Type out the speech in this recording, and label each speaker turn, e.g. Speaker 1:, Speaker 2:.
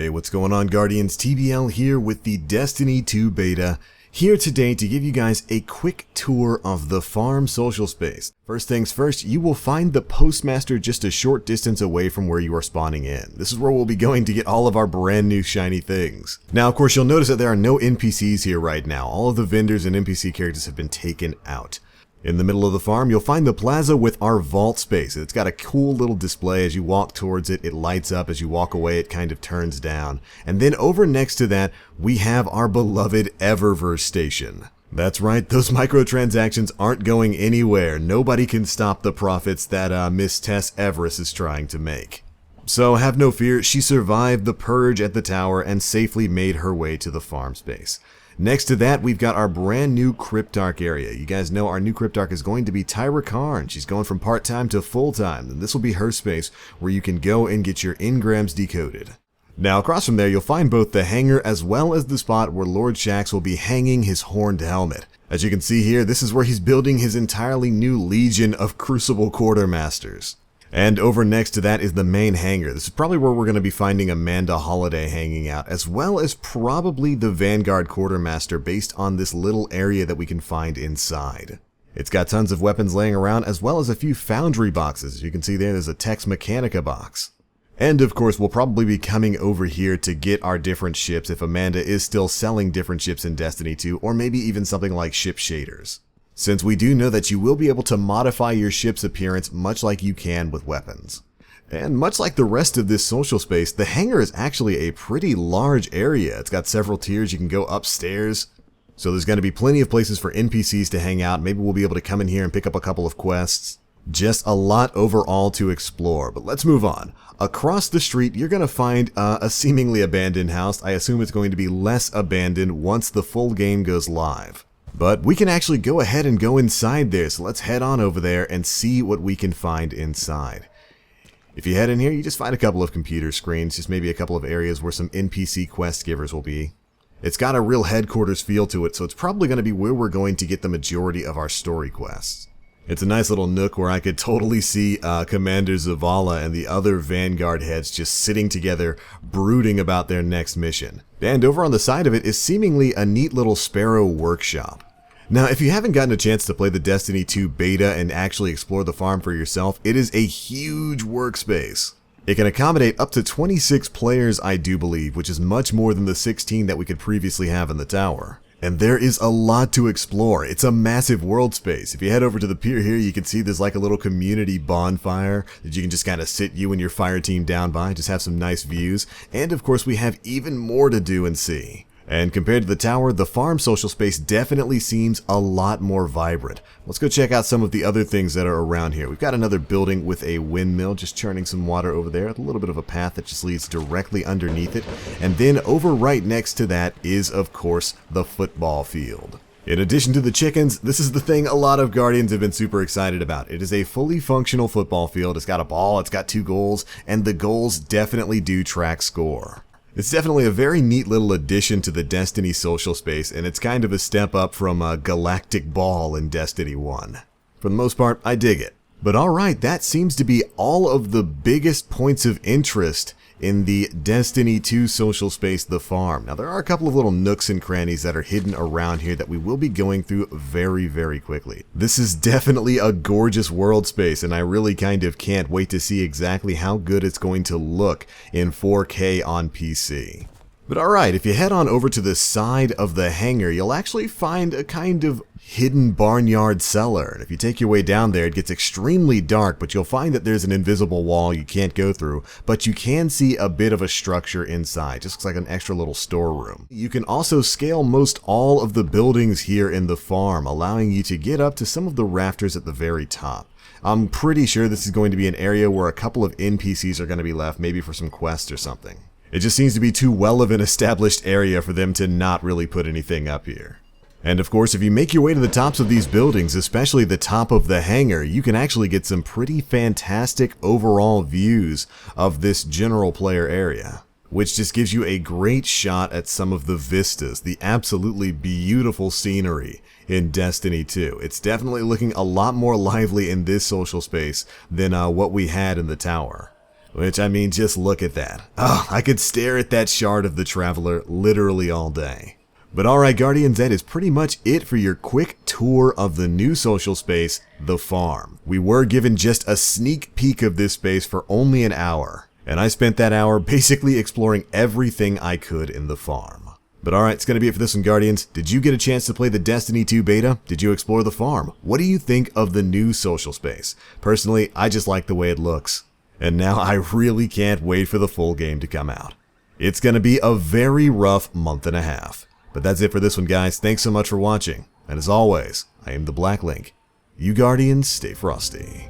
Speaker 1: Hey, what's going on, Guardians? TBL here with the Destiny 2 beta, here today to give you guys a quick tour of the farm social space. First things first, you will find the postmaster just a short distance away from where you are spawning in. This is where we'll be going to get all of our brand new shiny things. Now, of course, you'll notice that there are no NPCs here right now. All of the vendors and NPC characters have been taken out. In the middle of the farm, you'll find the plaza with our vault space. It's got a cool little display. As you walk towards it, it lights up. As you walk away, it kind of turns down. And then over next to that, we have our beloved Eververse station. That's right, those microtransactions aren't going anywhere. Nobody can stop the profits that Miss Tess Everest is trying to make. So have no fear, she survived the purge at the tower and safely made her way to the farm space. Next to that, we've got our brand new Crypt Dark area. You guys know our new Crypt Dark is going to be Tyra Karn. She's going from part-time to full-time, and this will be her space where you can go and get your engrams decoded. Now, across from there, you'll find both the hangar as well as the spot where Lord Shaxx will be hanging his horned helmet. As you can see here, this is where he's building his entirely new legion of Crucible Quartermasters. And over next to that is the main hangar. This is probably where we're going to be finding Amanda Holiday hanging out, as well as probably the Vanguard Quartermaster based on this little area that we can find inside. It's got tons of weapons laying around, as well as a few foundry boxes. As you can see there's a Tex Mechanica box. And of course, we'll probably be coming over here to get our different ships if Amanda is still selling different ships in Destiny 2, or maybe even something like ship shaders. Since we do know that you will be able to modify your ship's appearance much like you can with weapons. And much like the rest of this social space, the hangar is actually a pretty large area. It's got several tiers. You can go upstairs. So there's going to be plenty of places for NPCs to hang out. Maybe we'll be able to come in here and pick up a couple of quests. Just a lot overall to explore, but let's move on. Across the street, you're going to find a seemingly abandoned house. I assume it's going to be less abandoned once the full game goes live. But we can actually go ahead and go inside there, so let's head on over there and see what we can find inside. If you head in here, you just find a couple of computer screens, just maybe a couple of areas where some NPC quest givers will be. It's got a real headquarters feel to it, so it's probably going to be where we're going to get the majority of our story quests. It's a nice little nook where I could totally see Commander Zavala and the other Vanguard heads just sitting together, brooding about their next mission. And over on the side of it is seemingly a neat little Sparrow workshop. Now, if you haven't gotten a chance to play the Destiny 2 beta and actually explore the farm for yourself, it is a huge workspace. It can accommodate up to 26 players, I do believe, which is much more than the 16 that we could previously have in the tower. And there is a lot to explore. It's a massive world space. If you head over to the pier here, you can see there's like a little community bonfire that you can just kind of sit you and your fire team down by, just have some nice views. And of course, we have even more to do and see. And compared to the tower, the farm social space definitely seems a lot more vibrant. Let's go check out some of the other things that are around here. We've got another building with a windmill just churning some water over there, a little bit of a path that just leads directly underneath it. And then over right next to that is, of course, the football field. In addition to the chickens, this is the thing a lot of Guardians have been super excited about. It is a fully functional football field. It's got a ball, it's got 2 goals, and the goals definitely do track score. It's definitely a very neat little addition to the Destiny social space, and it's kind of a step up from a Galactic Ball in Destiny 1. For the most part, I dig it. But alright, that seems to be all of the biggest points of interest in the Destiny 2 social space, the farm. Now, there are a couple of little nooks and crannies that are hidden around here that we will be going through very, very quickly. This is definitely a gorgeous world space, and I really kind of can't wait to see exactly how good it's going to look in 4K on PC. But alright, if you head on over to the side of the hangar, you'll actually find a kind of hidden Barnyard Cellar. And if you take your way down there, it gets extremely dark, but you'll find that there's an invisible wall you can't go through, but you can see a bit of a structure inside. Just looks like an extra little storeroom. You can also scale most all of the buildings here in the farm, allowing you to get up to some of the rafters at the very top. I'm pretty sure this is going to be an area where a couple of NPCs are going to be left, maybe for some quests or something. It just seems to be too well of an established area for them to not really put anything up here. And of course, if you make your way to the tops of these buildings, especially the top of the hangar, you can actually get some pretty fantastic overall views of this general player area, which just gives you a great shot at some of the vistas, the absolutely beautiful scenery in Destiny 2. It's definitely looking a lot more lively in this social space than what we had in the tower. Which, I mean, just look at that. Oh, I could stare at that shard of the Traveler literally all day. But alright Guardians, that is pretty much it for your quick tour of the new social space, The Farm. We were given just a sneak peek of this space for only an hour, and I spent that hour basically exploring everything I could in The Farm. But alright, it's going to be it for this one, Guardians. Did you get a chance to play the Destiny 2 beta? Did you explore The Farm? What do you think of the new social space? Personally, I just like the way it looks. And now I really can't wait for the full game to come out. It's going to be a very rough month and a half. But that's it for this one, guys. Thanks so much for watching. And as always, I am the Black Link. You Guardians, stay frosty.